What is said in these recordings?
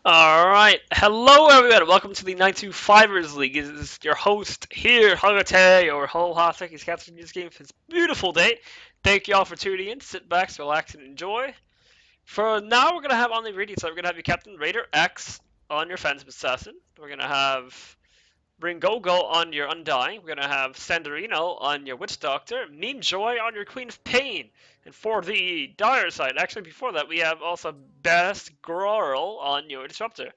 Alright, hello everyone, welcome to the 925ers League. This is your host here, Hagate, or Ho-Ha. He's capturing this game for this beautiful day. Thank you all for tuning in. Sit back, relax, and enjoy. For now, we're going to have on the reading side, we're going to have your Captain Raider X on your Phantom Assassin. We're going to have Ringogo on your Undying. We're going to have Sandorino on your Witch Doctor. Meme Joy on your Queen of Pain. And for the dire side, actually before that, we have also Best Girl on your Disruptor.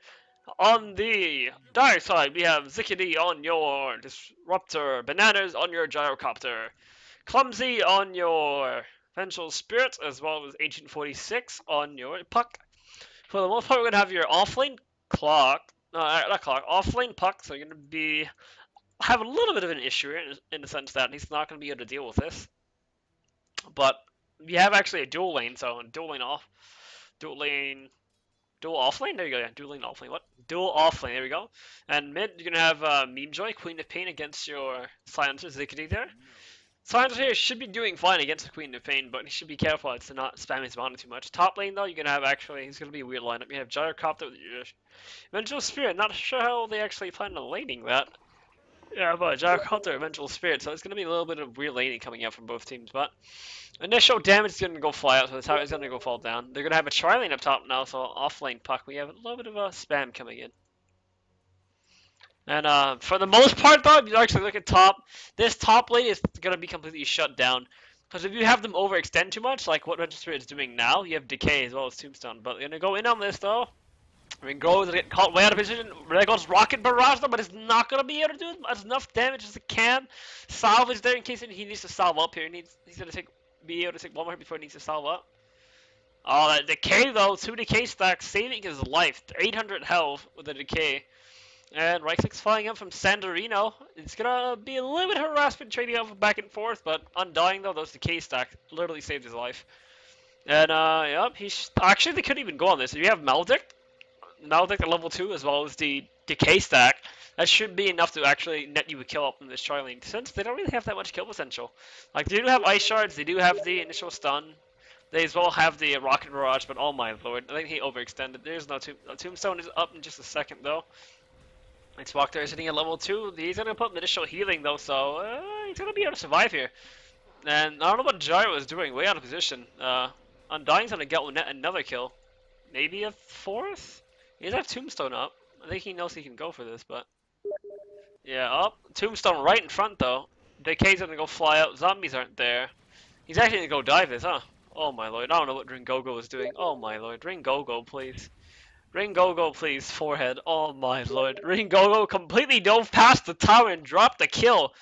On the dire side, we have Zickety on your Disruptor. Bananas on your Gyrocopter. Clumsy on your Vengeful Spirit, as well as Ancient 46 on your Puck. For the most part, we're going to have your offlane clock. No, not clock. Offlane puck. So you're going to be have a little bit of an issue in the sense that he's not going to be able to deal with this. But we have actually a dual lane, so dual lane off, dual lane, dual off lane. There you go. Yeah, dual lane off lane. What? Dual off lane. There we go. And mid, you're gonna have Meme Joy, Queen of Pain against your Silencer Zickety there. Silencer here should be doing fine against the Queen of Pain, but he should be careful to not spam his mana too much. Top lane though, you're gonna have actually he's gonna be a weird lineup. You have Gyrocopter with your Vengeful Spirit. Not sure how they actually plan on laning that. Yeah, but Gyrocopter, Vengeful Spirit, so it's gonna be a little bit of weird laning coming out from both teams, but initial damage is gonna go fly out, so the tower is gonna go fall down. They're gonna have a tri-lane up top now, so off lane puck. We have a little bit of a spam coming in. And for the most part, though, if you actually look at top, this top lane is going to be completely shut down. Because if you have them overextend too much, like what Register is doing now, you have Decay as well as Tombstone. But they're going to go in on this, though. I mean, Go is get caught way out of position. There goes Rocket Barrage, though, but it's not going to be able to do as enough damage as it can. Salvage there in case he needs to salve up here. He's going to be able to take one more hit before he needs to salve up. Oh, that Decay, though, 2 Decay stacks, saving his life. 800 health with the Decay. And right click's flying up from Sandorino. It's gonna be a little bit of harassment trading off back and forth, but Undying though, those decay stack literally saved his life. And yep, actually they could even go on this. If you have Maledict at level 2 as well as the decay stack, that should be enough to actually net you a kill up in this tri-lane, since they don't really have that much kill potential. Like they do have Ice Shards, they do have the initial stun, they as well have the Rocket Barrage, but oh my lord, I think he overextended. There's no Tombstone is up in just a second though. Xbox there is sitting at level 2. He's going to put initial healing though, so he's going to be able to survive here. And I don't know what Gyro is doing, way out of position. Undying's going to get another kill. Maybe a fourth? He does have Tombstone up. I think he knows he can go for this, but... Yeah, up. Tombstone right in front though. Decay's going to go fly out. Zombies aren't there. He's actually going to go dive this, huh? Oh my lord, I don't know what Ringogo is doing. Oh my lord, Ringogo, please. Ringogo, please, forehead. Oh my lord. Ringogo completely dove past the tower and dropped the kill.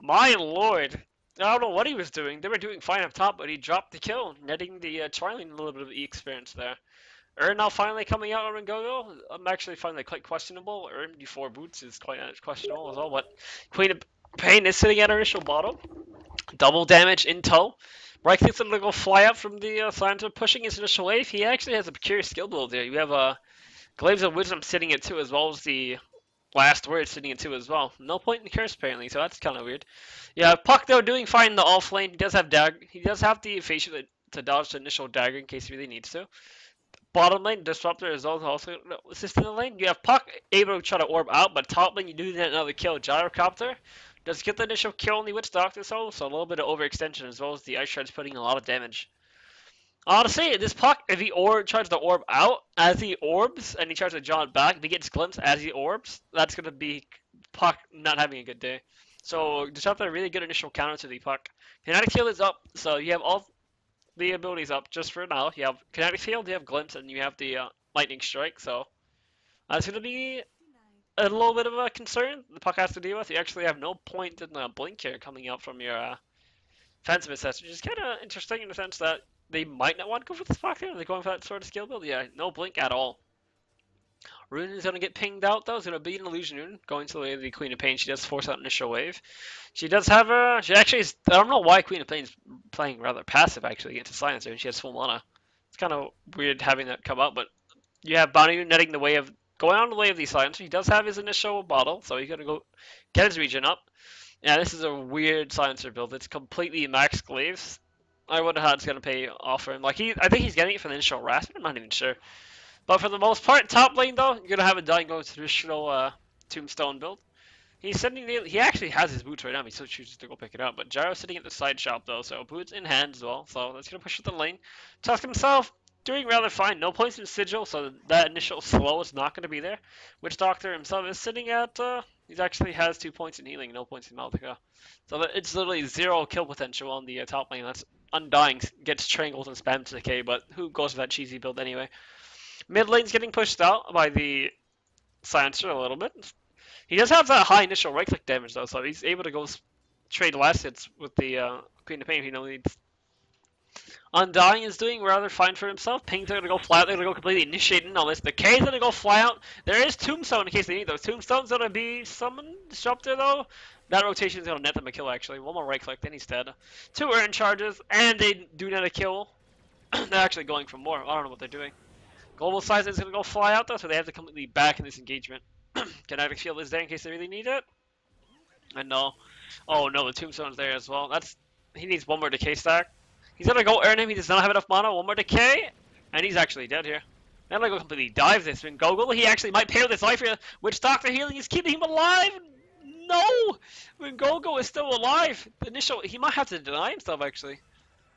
My lord. I don't know what he was doing. They were doing fine up top, but he dropped the kill, netting the Charlie a little bit of E experience there. Now finally coming out on Ringogo. I'm actually finding it quite questionable. D4 boots is quite questionable as well, but Queen of Pain is sitting at our initial bottom. Double damage in tow. Right click's gonna go fly up from the Silencer, pushing his initial wave. He actually has a peculiar skill build there. You have a Glaives of Wisdom sitting at 2 as well as the Last Word sitting at 2 as well. No point in the curse apparently, so that's kind of weird. Yeah, Puck though doing fine in the off lane. He does have He does have the facial to dodge the initial dagger in case he really needs to. Bottom lane, Disruptor is also assisting the lane. You have Puck able to try to orb out, but top lane you do get another kill. Gyrocopter does get the initial kill on the Witch Doctor, so a little bit of overextension as well as the Ice Shards putting a lot of damage. Honestly, this Puck, if he tries to orb out as he orbs, and he tries to jaw it back, if he gets glimpsed as he orbs, that's going to be Puck not having a good day. So, Disruptor a really good initial counter to the Puck. Kinetic Field is up, so you have all the abilities up just for now. You have Kinetic Field, you have Glimpse, and you have the Lightning Strike, so that's going to be a little bit of a concern the Puck has to deal with. You actually have no point in the Blink here coming out from your Phantom Assassin, which is kind of interesting in the sense that they might not want to go for this Puck here. They're going for that sort of skill build. Yeah, no Blink at all. Rune is going to get pinged out though. It's going to be an Illusion Rune going to the way of the Queen of Pain. She does force out initial wave. She does have a. She actually is. I don't know why Queen of Pain is playing rather passive actually against a Silencer, and she has full mana. It's kind of weird having that come out, but you have Bounty netting the way of going on the way of the Silencer. He does have his initial bottle, so he's going to go get his regen up. Yeah, this is a weird Silencer build. It's completely max glaives. I wonder how it's gonna pay off for him. Like I think he's getting it for the initial rasp, but I'm not even sure. But for the most part, top lane though, you're gonna have Undying go traditional Tombstone build. He's sitting. He actually has his boots right now. He still chooses to go pick it up. But Gyro's sitting at the side shop though, so boots in hand as well. So that's gonna push up the lane. Tusk himself doing rather fine. No points in sigil, so that initial slow is not gonna be there. Witch Doctor himself is sitting at. He actually has 2 points in healing, no points in Maltica. So it's literally zero kill potential on the top lane. That's Undying gets Triangles and spams to decay, but who goes for that cheesy build anyway? Mid lane's getting pushed out by the Silencer a little bit. He does have that high initial right click damage though, so he's able to go trade last hits with the Queen of Pain. He only needs. Undying is doing rather fine for himself. Ping's gonna go fly out. They're gonna go completely initiating all this. The K's gonna go fly out. There is Tombstone in case they need those. Tombstone's gonna be summoned disruptor though. That rotation is gonna net them a kill actually. One more right click, then he's dead. 2 earn charges, and they do net a kill. They're actually going for more. I don't know what they're doing. Global Size is gonna go fly out though, so they have to completely back in this engagement. Kinetic Shield is there in case they really need it. And no. Oh no, the Tombstone's there as well. He needs one more decay stack. He's gonna go earn him, he does not have enough mana, one more decay, and he's actually dead here. Then I go completely dive this when Gogol, he actually might pay with his life here. Witch Doctor healing is keeping him alive! No! When Gogo is still alive, he might have to deny himself actually.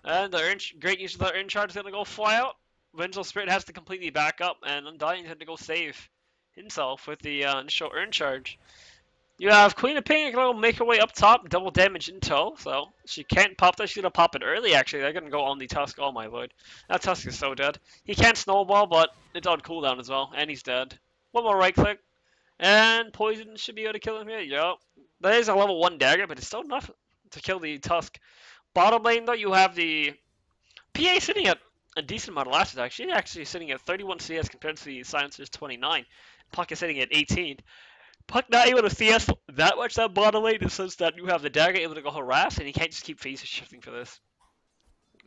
And the great use of that Earn Charge is gonna go fly out. Vengeful Spirit has to completely back up, and Undying had to go save himself with the initial Earn Charge. You have Queen of Pain gonna make her way up top, double damage in tow, so she can't pop that. She's gonna pop it early actually. They're gonna go on the Tusk. Oh my lord. That Tusk is so dead. He can't snowball, but it's on cooldown as well, and he's dead. One more right click. And Poison should be able to kill him here. Yep. That is a level 1 dagger, but it's still enough to kill the Tusk. Bottom lane though, you have the PA sitting at a decent amount of lashes actually. He's actually sitting at 31 CS compared to the Silencer's 29. Puck is sitting at 18. Puck not able to CS that much that bottom lane in the sense that you have the dagger able to go harass, and you can't just keep phase shifting for this.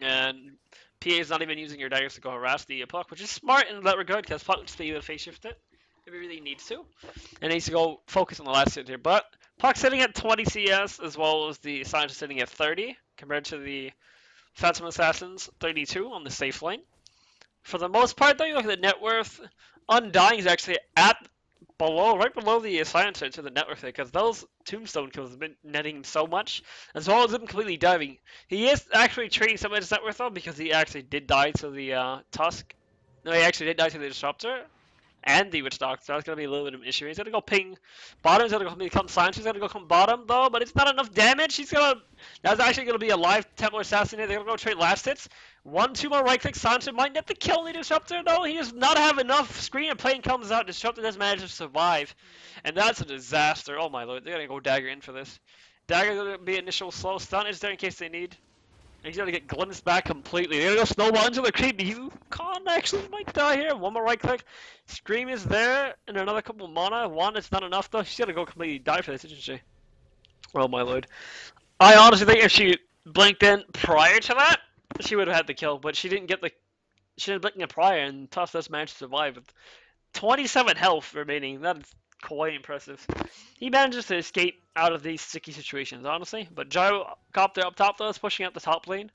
And PA is not even using your daggers to go harass the Puck, which is smart in that regard because Puck just be able to phase shift it if he really needs to. And he needs to go focus on the last hit here. But Puck sitting at 20 CS as well as the Silencer sitting at 30 compared to the Phantom Assassins 32 on the safe lane. For the most part though, you look at the net worth, Undying is actually at right below the Silencer to the net worth because those Tombstone kills have been netting him so much, as well as him completely diving. He is actually trading some of his net worth though because he actually did die to the Tusk. No, he actually did die to the Disruptor and the Witch Doctor, so that's going to be a little bit of an issue. He's going to go ping bottom, he's going to become Silencer, he's going to go come bottom though, but it's not enough damage. That's actually going to be a live Templar Assassin here. They're going to go trade last hits. 1-2 more right click, Silencer might net the kill the Disruptor though. He does not have enough. Screen and plane comes out, Disruptor does manage to survive. And that's a disaster. Oh my lord, they're going to go Dagger in for this. Dagger going to be initial slow stun is there in case they need. He's gonna get glimpsed back completely. They're gonna go snowball into the creep. Yukon actually might die here. One more right click. Scream is there, and another couple mana. One, it's not enough though. She's gonna go completely die for this, isn't she? Oh my lord. I honestly think if she blinked in prior to that, she would have had the kill, but she didn't get the. She didn't blink in prior, and Tusk does manage to survive with 27 health remaining. That is quite impressive. He manages to escape out of these sticky situations, honestly. But Gyrocopter up top, though, is pushing out the top lane.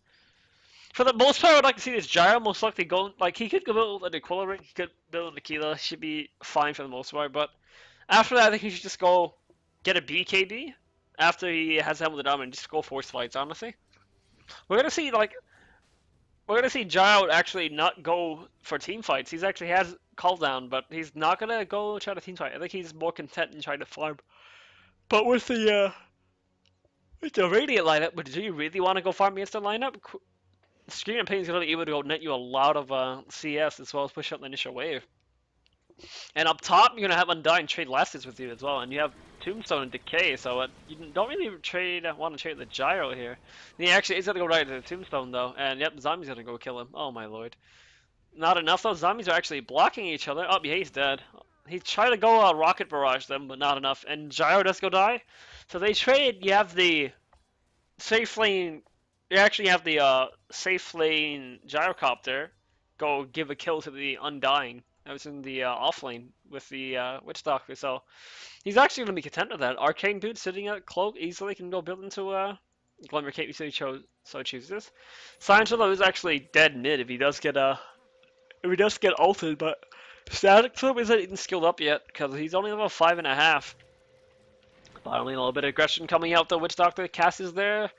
For the most part, I would like to see this Gyro most likely go. Like, he could go build an Equilibrium, he could build an Aquila, should be fine for the most part. But after that, I think he should just go get a BKB after he has Helm of the Dom and just go force fights, honestly. We're gonna see, like, Gyro actually not go for team fights. He's actually has cooldown, but he's not gonna go try to team fight. I think he's more content in trying to farm. But with the Radiant lineup, but do you really want to go farm against the lineup? Screen and Pain is gonna be able to go net you a lot of CS as well as push up the initial wave. And up top, you're gonna have Undying trade Lasses with you as well, and you have Tombstone and Decay, so you don't really want to trade the Gyro here. And he actually is gonna go right to the Tombstone though, and yep, the zombie's gonna go kill him. Oh my lord. Not enough though, zombies are actually blocking each other. Oh, yeah, he's dead. He tried to go Rocket Barrage them, but not enough, and Gyro does go die. So they trade, you have the safe lane, you actually have the safe lane Gyrocopter go give a kill to the Undying. I was in the off lane with the Witch Doctor, so he's actually going to be content with that. Arcane Boot sitting at Cloak easily can go build into Glimmer Cape if he so chooses. Silencer though is actually dead mid if he does get ulted, but Static Flip isn't skilled up yet because he's only level 5.5. Finally, a little bit of aggression coming out. The Witch Doctor cast is there.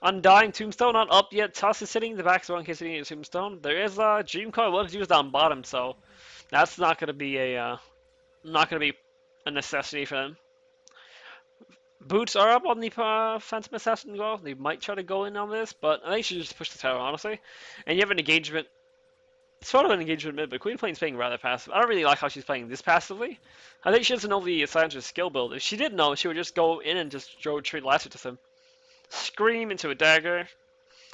Undying Tombstone not up yet. Tusk is sitting in the back, so in case you need a Tombstone. There is a Dream Coil was used on bottom, so that's not going to be a necessity for them. Boots are up on the Phantom Assassin as well. They might try to go in on this, but I think you should just push the tower, honestly. And you have an engagement. It's sort of an engagement mid, but Queen Plane's playing rather passive. I don't really like how she's playing this passively. I think she doesn't know the Silencer's skill build. If she did know, she would just go in and just throw Trade Lasso to him. Scream into a dagger.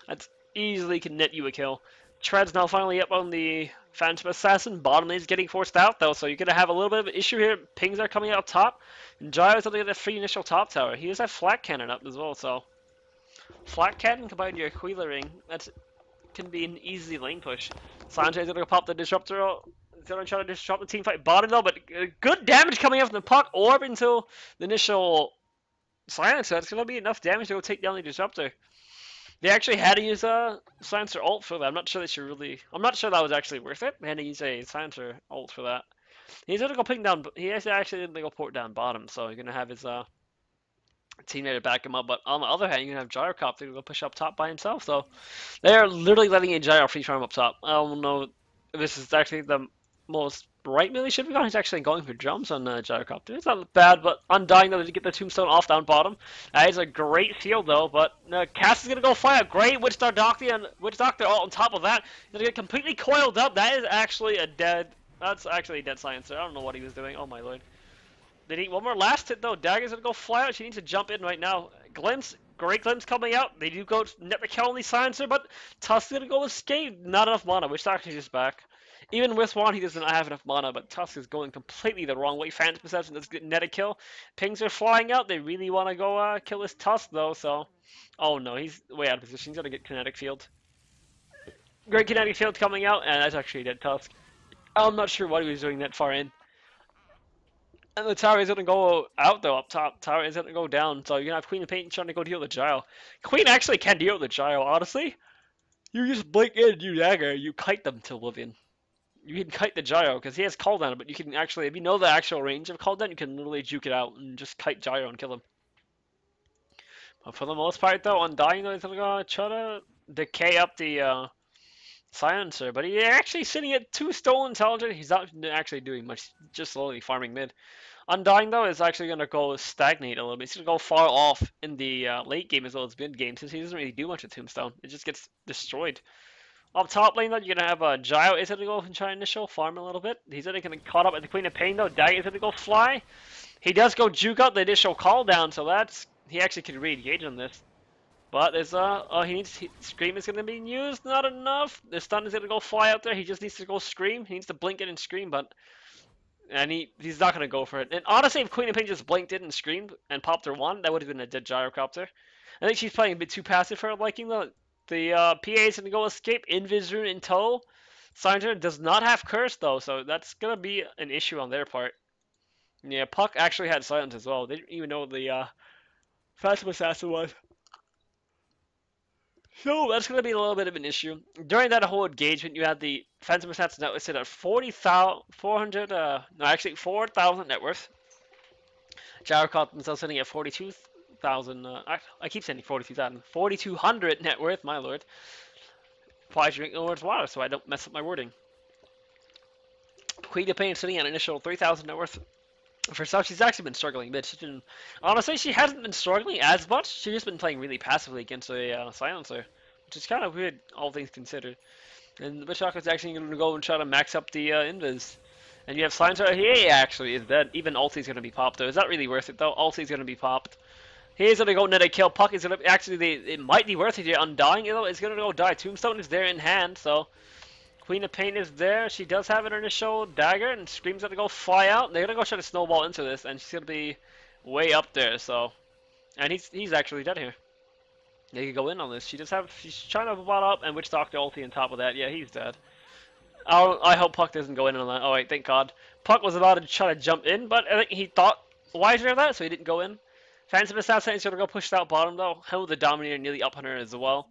That easily can net you a kill. Tread's now finally up on the Phantom Assassin. Bottom lane's getting forced out though, so you're gonna have a little bit of an issue here. Pings are coming out top. And Gyro's only got a free initial top tower. He does have Flat Cannon up as well, so Flat Cannon combined with your Aquila Ring, that can be an easy lane push. Sanjay's gonna pop the disruptor. He's gonna try to disrupt the team fight bottom though, but good damage coming out from the puck orb into the initial silencer. That's gonna be enough damage to go take down the disruptor. They actually had to use a silencer ult for that. I'm not sure they should really. I'm not sure that was actually worth it. They had to use a silencer ult for that. He's gonna go ping down. He has to actually go port down bottom, so you're gonna have his teammate to back him up. But on the other hand, you're gonna have Gyrocopter to go push up top by himself. So they're literally letting a Gyro free farm up top. I don't know if this is actually the most right move he should be going. He's actually going for jumps on Gyrocopter. It's not bad, but Undying though to get the tombstone off down bottom. That is a great field though, but Cass is gonna go fly a great Witch Doctor and Witch Doctor all on top of that. He's gonna get completely coiled up. That is actually a dead. That's actually a dead Silencer. I don't know what he was doing. Oh my lord. They need one more last hit though. Dagger's gonna go fly out. She needs to jump in right now. Glimpse, great glimpse coming out. They do go net the kill on the Silencer, but Tusk's gonna go escape. Not enough mana, which actually is back. Even with one, he does not have enough mana, but Tusk is going completely the wrong way. Phantom Perception does get net a kill. Pings are flying out. They really want to go kill this Tusk though, so. Oh no, he's way out of position. He's gonna get Kinetic Field. Great Kinetic Field coming out, and that's actually a dead Tusk. I'm not sure what he was doing that far in. And the tower is going to go out though, up top. Tower is going to go down, so you're going to have Queen of Pain trying to go deal with the Gyro. Queen actually can deal with the Gyro, honestly. You just blink in, you dagger, you kite them to oblivion. You can kite the Gyro, because he has call down, but you can actually, if you know the actual range of call down, you can literally juke it out and just kite Gyro and kill him. But for the most part though, Undying though is going to try to decay up the Silencer, but he's actually sitting at 2 stolen intelligence. He's not actually doing much, just slowly farming mid. Undying though is actually going to go stagnate a little bit. He's going to go far off in the late game as well as mid game since he doesn't really do much with Tombstone. It just gets destroyed. Up top lane though, you're going to have a Gyro is going to go and try initial farm a little bit. He's going to get caught up at the Queen of Pain though. Dagger is going to go fly. He does go juke out the initial call down, so that's he actually could re-engage on this. But there's Scream is gonna be used, not enough. The stun is gonna go fly out there. He just needs to go Scream. He needs to blink it and Scream, but he's not gonna go for it. And honestly, if Queen of Pain just blinked it and screamed and popped her one, that would have been a dead Gyrocopter. I think she's playing a bit too passive for her liking though. The PA is gonna go escape, Invis Rune in tow. Silencer does not have Curse though, so that's gonna be an issue on their part. Yeah, Puck actually had Silence as well. They didn't even know what the Phantom Assassin was. So that's going to be a little bit of an issue. During that whole engagement, you had the Phantom Assassin that was set at 4,000 net worth. Gyrocopter themselves sitting at 42,000. I keep saying 42,000. 4,200 net worth, my lord. Probably drink the Lord's water so I don't mess up my wording. Queen of Pain sitting at an initial 3,000 net worth. For herself, she's actually been struggling a bit. Honestly, she hasn't been struggling as much. She's just been playing really passively against a Silencer, which is kind of weird, all things considered. And Bishop is actually going to go and try to max up the Invis. And you have Silencer. He actually is dead. Even Ulti's going to be popped, though. Is that really worth it, though? Ulti's going to be popped. He's going to go net a kill. Puck is going to... Actually, it might be worth it here. Undying, though, it's going to go die. Tombstone is there in hand, so... Queen of Pain is there. She does have an initial dagger, and Scream's gonna go fly out. They're gonna go try to snowball into this, and she's gonna be way up there. So, and he's actually dead here. They can go in on this. She's trying to bot up, and Witch Doctor ulti on top of that. Yeah, he's dead. I hope Puck doesn't go in on that. Oh wait, thank God. Puck was about to try to jump in, but I think he thought wiser of that, so he didn't go in. Phantom Assassin is gonna go push out bottom though. Hell, the Dominator nearly up on her as well.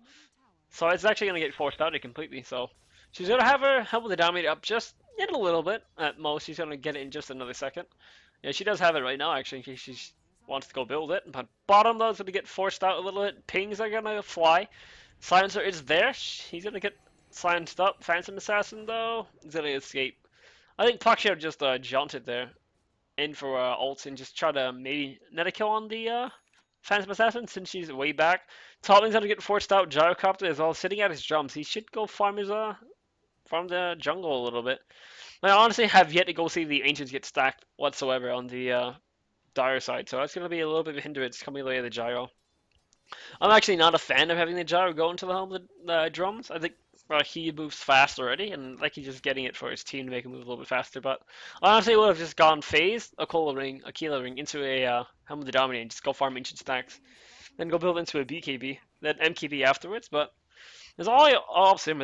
So it's actually gonna get forced out completely. So. She's going to have her help with the Dominator up just In a little bit, at most. She's gonna get it in just another second. Yeah, she does have it right now, actually, in case she wants to go build it. But bottom, though, is gonna get forced out a little bit. Pings are gonna fly. Silencer is there. He's gonna get silenced up. Phantom Assassin, though, is gonna escape. I think Puck should have just jaunted there in for ults and just try to maybe net a kill on the Phantom Assassin since she's way back. Topman's gonna get forced out. Gyrocopter as well, sitting at his drums. He should go farm his farm the jungle a little bit. I honestly have yet to go see the Ancients get stacked whatsoever on the Dire side, so that's going to be a little bit of a hindrance coming away the Gyro. I'm actually not a fan of having the Gyro go into the home of the drums. I think he moves fast already, and like he's just getting it for his team to make him move a little bit faster. But I honestly would have just gone phase a Aquila ring into a Helm of the Dominator and just go farm ancient stacks. Then go build into a BKB, then MKB afterwards. But there's all of him.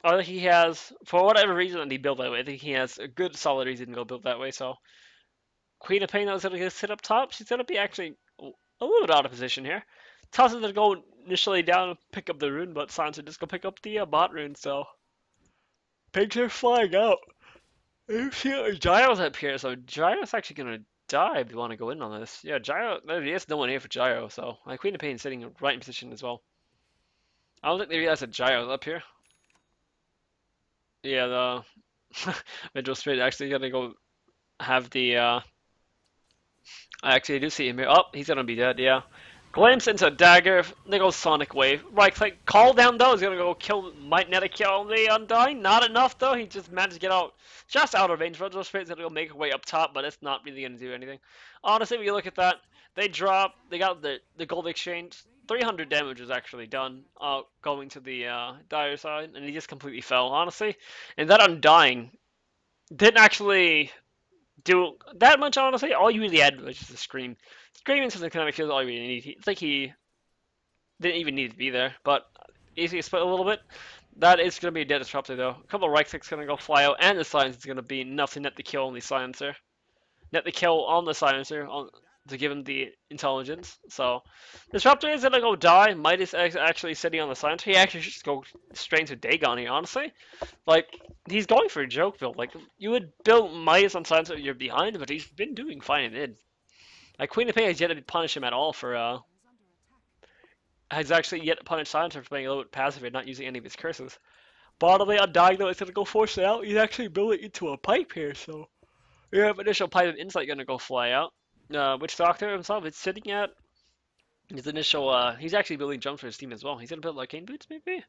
I think he has, for whatever reason that he built that way, I think he has a good solid reason to go build that way. So Queen of Pain is going to sit up top. She's going to be actually a little bit out of position here. Tosses to go initially down and pick up the rune, but Sansa just go pick up the bot rune, so pigs are flying out. Gyro's up here, so Gyro's actually going to die if you want to go in on this. Yeah, Gyro, there's no one here for Gyro, so Queen of Pain sitting right in position as well. I don't think they realize that Gyro's up here. Yeah, the Vigil Spirit actually going to go have the actually, I do see him here. Oh, he's gonna be dead, yeah. Glimpse into dagger, they go Sonic Wave. Right click, call down though, he's gonna go kill, might net a kill the Undying. Not enough though, he just managed to get out, just out of range. Virtual Spirit's gonna go make her way up top, but it's not really gonna do anything. Honestly, when you look at that, they got the gold exchange. 300 damage was actually done going to the Dire side, and he just completely fell, honestly. And that Undying didn't actually do that much, honestly. All you really had was just a scream. Screaming something kind of kills all you really need. It's like he didn't even need to be there, but easy to split a little bit. That is going to be a dead disruptor, though. A couple of right clicks going to go fly out, and the silence is going to be enough to net the kill on the silencer. Net the kill on the silencer to give him the intelligence. So, disruptor is going to go die. Midas actually sitting on the silencer. He actually should just go straight into Dagon here, honestly. Like, he's going for a joke build. Like, you would build Midas on silencer, you're behind, but he's been doing fine in mid. Like, Queen of Pain has yet to punish him at all for, has actually yet to punish Silencer for being a little bit passive and not using any of his curses. Bottom lane on Dying though is gonna go force it out. He's actually building into a pipe here, so we have initial pipe of insight gonna go fly out. Witch Doctor himself is sitting at his initial he's actually building jumps for his team as well. He's gonna build arcane boots maybe?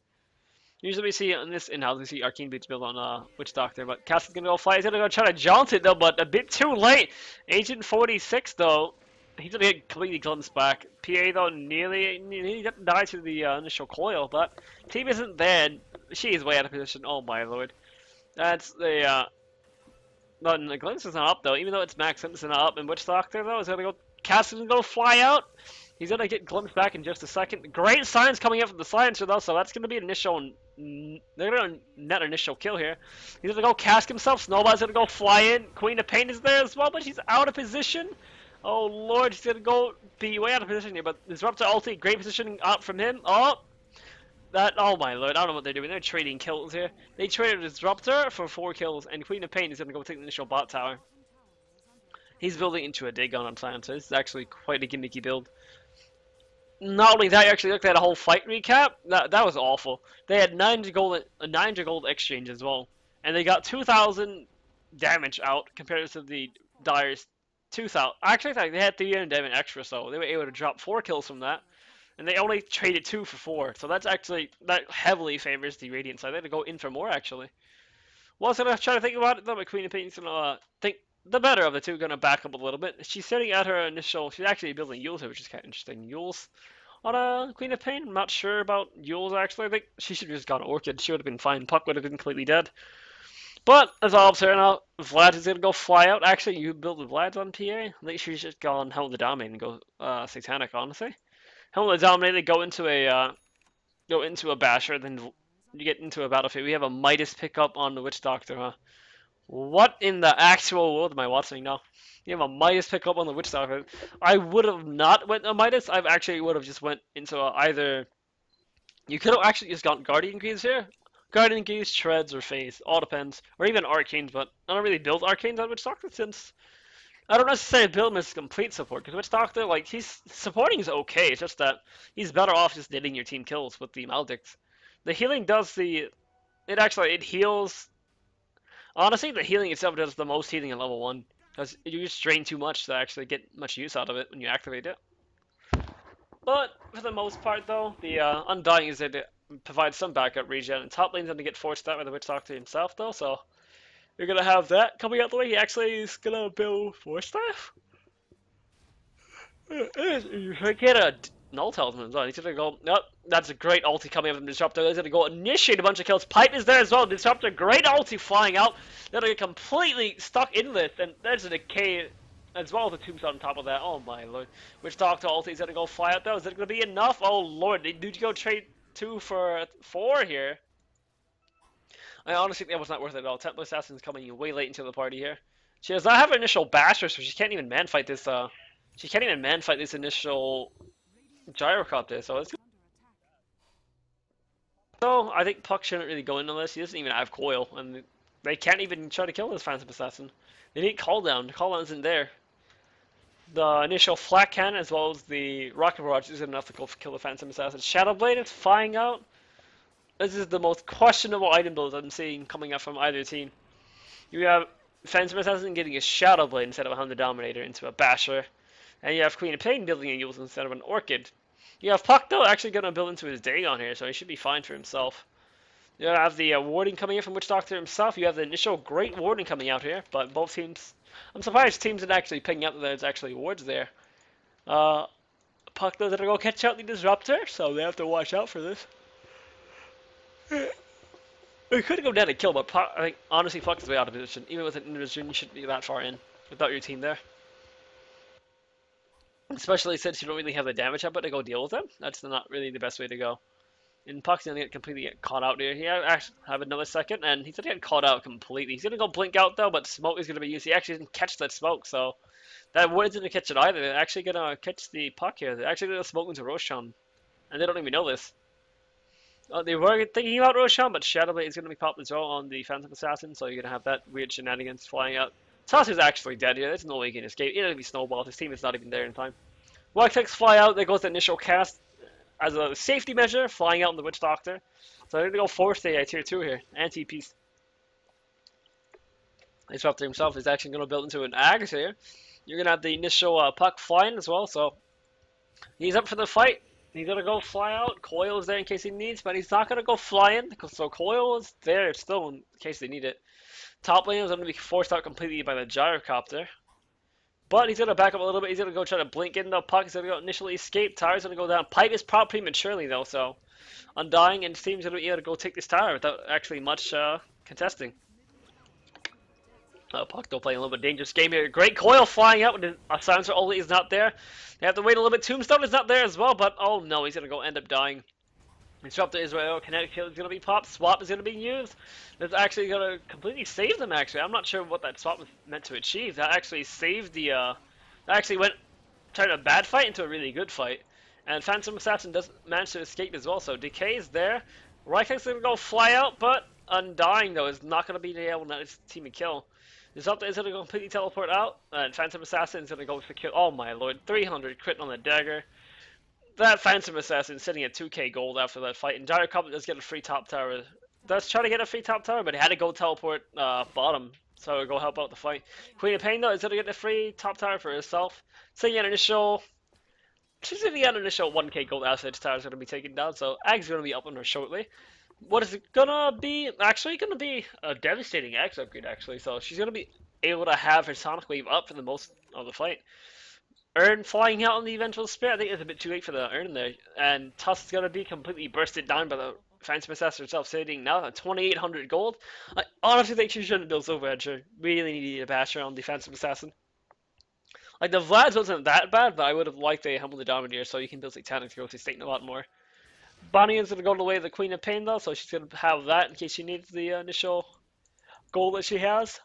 Usually we see in this in-house we see arcane boots built on Witch Doctor, but Cass is gonna go fly, he's gonna go try to jaunt it though, but a bit too late. Agent 46 though. He's gonna get completely glimpsed back. PA though nearly died to the initial coil, but team isn't there. She is way out of position. Oh my lord. That's the no, the glimpse is not up though, even though it's max it's not up, and Witch Doctor though is gonna go Cass is gonna go fly out. He's gonna get glimpsed back in just a second. Great signs coming up from the silencer though, so that's gonna be initial. They're gonna net initial kill here. He's gonna go cast himself. Snowball's gonna go fly in. Queen of Pain is there as well, but she's out of position. Oh lord, he's gonna go be way out of position here, but Disruptor ulti, great positioning out from him. Oh my lord, I don't know what they're doing. They're trading kills here. They traded Disruptor for 4 kills, and Queen of Pain is gonna go take the initial bot tower. He's building into a Dagon on Silencer. This is actually quite a gimmicky build. Not only that, you actually looked at a whole fight recap. That was awful. They had 900 gold exchange as well, and they got 2,000 damage out compared to the Dire's 2,000. Actually, I think they had 300 damage extra, so they were able to drop 4 kills from that, and they only traded 2 for 4. So that heavily favors the Radiant side. They had to go in for more actually. Well, I was gonna try to think about it though. But Queen of Pain's gonna think the better of the two, gonna back up a little bit. She's sitting at her initial. She's actually building Yules here, which is kind of interesting. Yules on Queen of Pain. I'm not sure about Yules actually. I think she should have just gone Orchid. She would have been fine. Puck would have been completely dead. But as all turn out, Vlad is gonna go fly out. Actually, you build the Vlad on PA. I think she's just gone Helm of the Dominator and go Satanic. Honestly, Helm of the Dominator go into a Basher, then you get into a battlefield. We have a Midas pickup on the Witch Doctor, huh? What in the actual world am I watching now? You have a Midas pickup on the Witch Doctor. I would have not went a Midas. I actually would have just went into either. You could have actually just gotten Guardian Greaves here. Guardian Geese, Shreds, or Phase. All depends. Or even Arcanes, but I don't really build Arcanes on Witch Doctor since I don't necessarily build him as complete support, because Witch Doctor, like, he's supporting is okay, it's just that he's better off just getting your team kills with the Maledicts. The healing does the it heals. Honestly, the healing itself does the most healing in level 1. Because you just drain too much to actually get much use out of it when you activate it. But for the most part, though, the Undying is it provides some backup regen, and top lane's going to get forced out by the Witch Doctor himself, though, so you're going to have that coming out the way. He actually is going to build Force Staff. You should get a null talisman as well. He's gonna go. Nope, that's a great ulti coming up from Disruptor. He's gonna go initiate a bunch of kills. Pipe is there as well. Disruptor, great ulti flying out. They're gonna get completely stuck in this, and there's a decay as well as a tombstone on top of that. Oh my lord. Which Doctor ulti is gonna go fly out though? Is it gonna be enough? Oh lord, did you go trade 2 for 4 here? I honestly think that was not worth it at all. Templar Assassin's coming way late into the party here. She does not have an initial basher, so she can't even man fight this. She can't even man fight this initial gyrocopter. So I think Puck shouldn't really go into this. He doesn't even have coil, and they can't even try to kill this Phantom Assassin. They need call down. Call down isn't there. The initial flat cannon as well as the rocket barrage isn't enough to go kill the Phantom Assassin. Shadow Blade is flying out. This is the most questionable item build I'm seeing coming up from either team. You have Phantom Assassin getting a Shadow Blade instead of a Hunter Dominator into a Basher. And you have Queen of Pain building a Eul's instead of an Orchid. You have Puck, though, actually going to build into his Dagon here, so he should be fine for himself. You have the warding coming in from Witch Doctor himself. You have the initial Great Warding coming out here, but both teams... I'm surprised teams are actually picking up that there's actually wards there. Puck, though, they're going to go catch out the Disruptor, so they have to watch out for this. We could go down and kill, but Puck, I think, honestly, Puck is way out of position. Even with an in-position, you shouldn't be that far in without your team there. Especially since you don't really have the damage output to go deal with them. That's not really the best way to go. And Puck's gonna completely get caught out here. He actually have another second, and he's gonna get caught out completely. He's gonna go blink out though, but smoke is gonna be used. He actually didn't catch that smoke, so that wouldn't gonna catch it either. They're actually gonna catch the Puck here. They're actually gonna smoke into Roshan, and they don't even know this. They were thinking about Roshan, but Shadowblade is gonna be popped as well on the Phantom Assassin, so you're gonna have that weird shenanigans flying out. Toss is actually dead here. There's no way he can escape. He's gonna be snowballed. His team is not even there in time. Vortex fly out. There goes the initial cast as a safety measure, flying out in the Witch Doctor. So they're going to go force the tier 2 here. Anti-piece. Disruptor himself is actually going to build into an Ags here. You're going to have the initial Puck flying as well, so he's up for the fight. He's going to go fly out. Coil is there in case he needs, but he's not going to go flying, so Coil is there still in case they need it. Top lane is going to be forced out completely by the Gyrocopter. But he's going to back up a little bit. He's going to go try to blink in the Puck. He's going to go initially escape. Tower's going to go down. Pipe is popped prematurely, though, so Undying and his team's going to be able to go take this tower without actually much contesting. Puck though playing a little bit dangerous game here. Great coil flying out when a silencer only is not there. They have to wait a little bit. Tombstone is not there as well, but oh no, he's going to go end up dying. Disruptor Israel, Kinetic Kill is going to be popped, swap is going to be used. That's actually going to completely save them, actually. I'm not sure what that swap was meant to achieve. That actually saved the, that actually turned a bad fight into a really good fight. And Phantom Assassin does manage to escape as well, so Decay is there. Ryke's going to go fly out, but Undying, though, is not going to be able to let his team a kill. Disruptor is going to completely teleport out, and Phantom Assassin is going to go for kill. Oh my lord, 300 crit on the dagger. That Phantom Assassin sitting at 2k gold after that fight, and Gyrocopter does get a free top tower. Does try to get a free top tower, but he had to go teleport bottom, so go help out the fight. Queen of Pain, though, is going to get a free top tower for herself. Sitting at initial... She's sitting at initial 1k gold asset. Tower is going to be taken down, so Ag's going to be up on her shortly. What is it going to be? Actually going to be a devastating Ag's upgrade, actually, so she's going to be able to have her Sonic Wave up for the most of the fight. Urn flying out on the eventual spear. I think it's a bit too late for the Urn there. And Tusk is going to be completely bursted down by the Phantom Assassin herself, sitting now at 2,800 gold. I honestly think she shouldn't build Silver Edger. Really needed a basher on the Phantom Assassin. Like, the Vlad's wasn't that bad, but I would have liked a Humble the Dominator so you can build Satanic to go to Satan a lot more. Bonnie is going to go the way of the Queen of Pain, though, so she's going to have that in case she needs the initial gold that she has.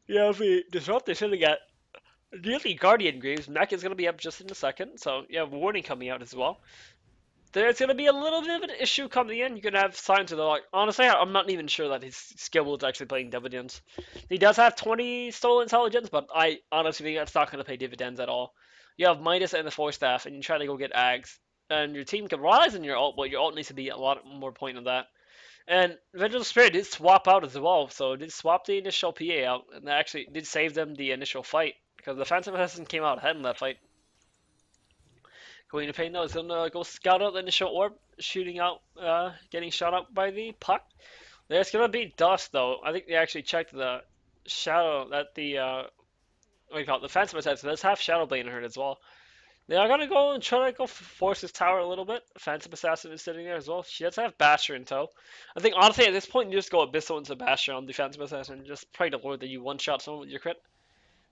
You have the Disruptor sitting at nearly Guardian Graves. Mech is going to be up just in a second, so you have Warning coming out as well. there's going to be a little bit of an issue coming in. You can have signs of the like. Honestly, I'm not even sure that his skill is actually paying dividends. He does have 20 stolen intelligence, but I honestly think that's not going to pay dividends at all. You have Midas and the Force Staff, and you try to go get Ags, and your team can rise in your ult, but your ult needs to be a lot more point than that. And Vengeful Spirit did swap out as well, so it did swap the initial PA out, and that actually did save them the initial fight, because the Phantom Assassin came out ahead in that fight. Queen of Pain though is gonna go scout out the initial orb, shooting out, getting shot up by the puck. There's gonna be dust though. I think they actually checked the shadow that the what do you call it? The Phantom Assassin does have Shadow Blade in her as well. They are gonna go and try to go force this tower a little bit. Phantom Assassin is sitting there as well. She does have Basher in tow. I think honestly at this point you just go Abyssal into Basher on the Phantom Assassin. Just pray to Lord that you one shot someone with your crit.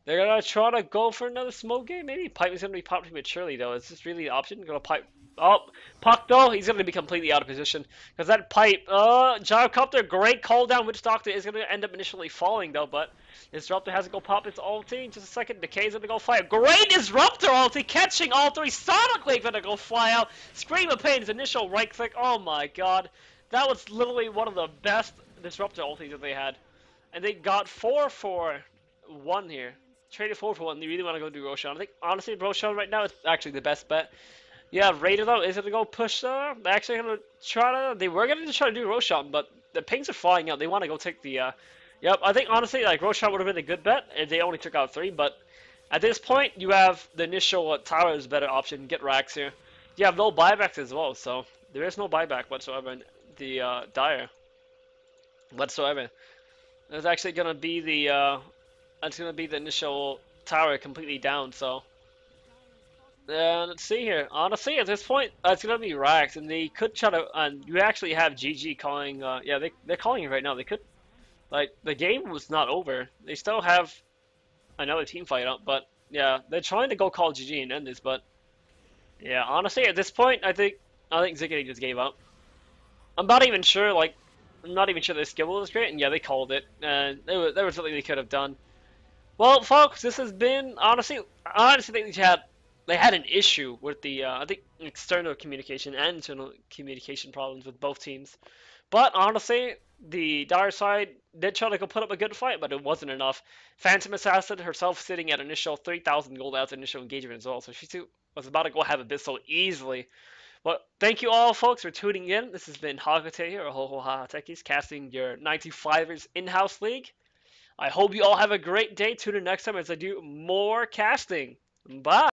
They're gonna try to go for another smoke game, maybe? Pipe is gonna be popped prematurely though. Is this really the option? Gonna pipe. Oh, Puck though, he's gonna be completely out of position. Because that pipe, Gyrocopter, great call down. Witch Doctor is gonna end up initially falling though, but Disruptor has to go pop its ulti. Just a second, Decay's gonna go fly out. Great Disruptor ulti, catching all three. Sonic Wave gonna go fly out. Scream of Pain's initial right click. Oh my god. That was literally one of the best Disruptor ultis that they had. And they got 4 for 1 here. Traded 4 for 1. They really want to go do Roshan. I think, honestly, Roshan right now is actually the best bet. Yeah, Raider, though, is going to go push, they're actually going to try to, they were going to try to do Roshan, but the pings are flying out. They want to go take the, yep, I think, honestly, like, Roshan would have been a good bet if they only took out 3, but at this point, you have the initial tower is a better option. Get racks here. You have no buybacks as well, so there is no buyback whatsoever in the, Dire. Whatsoever. There's actually going to be the, it's going to be the initial tower completely down, so. Let's see here. Honestly, at this point, it's going to be Rax, and they could try to, and you actually have GG calling, yeah, they're calling it right now. They could, like, the game was not over. They still have another team fight up, but, yeah, they're trying to go call GG and end this, but, yeah, honestly, at this point, I think Ziggity just gave up. I'm not even sure, like, I'm not even sure their skill was great, and yeah, they called it, and there was something they could have done. Well, folks, this has been honestly. I honestly think they had an issue with the I think external communication and internal communication problems with both teams. But honestly, the Dire side did try to go put up a good fight, but it wasn't enough. Phantom Assassin herself sitting at initial 3,000 gold as initial engagement as well, so she too was about to go have Abyssal easily. But thank you all, folks, for tuning in. This has been Hagate here, or Ho Ha Techies, casting your 95ers in-house league. I hope you all have a great day. Tune in next time as I do more casting. Bye.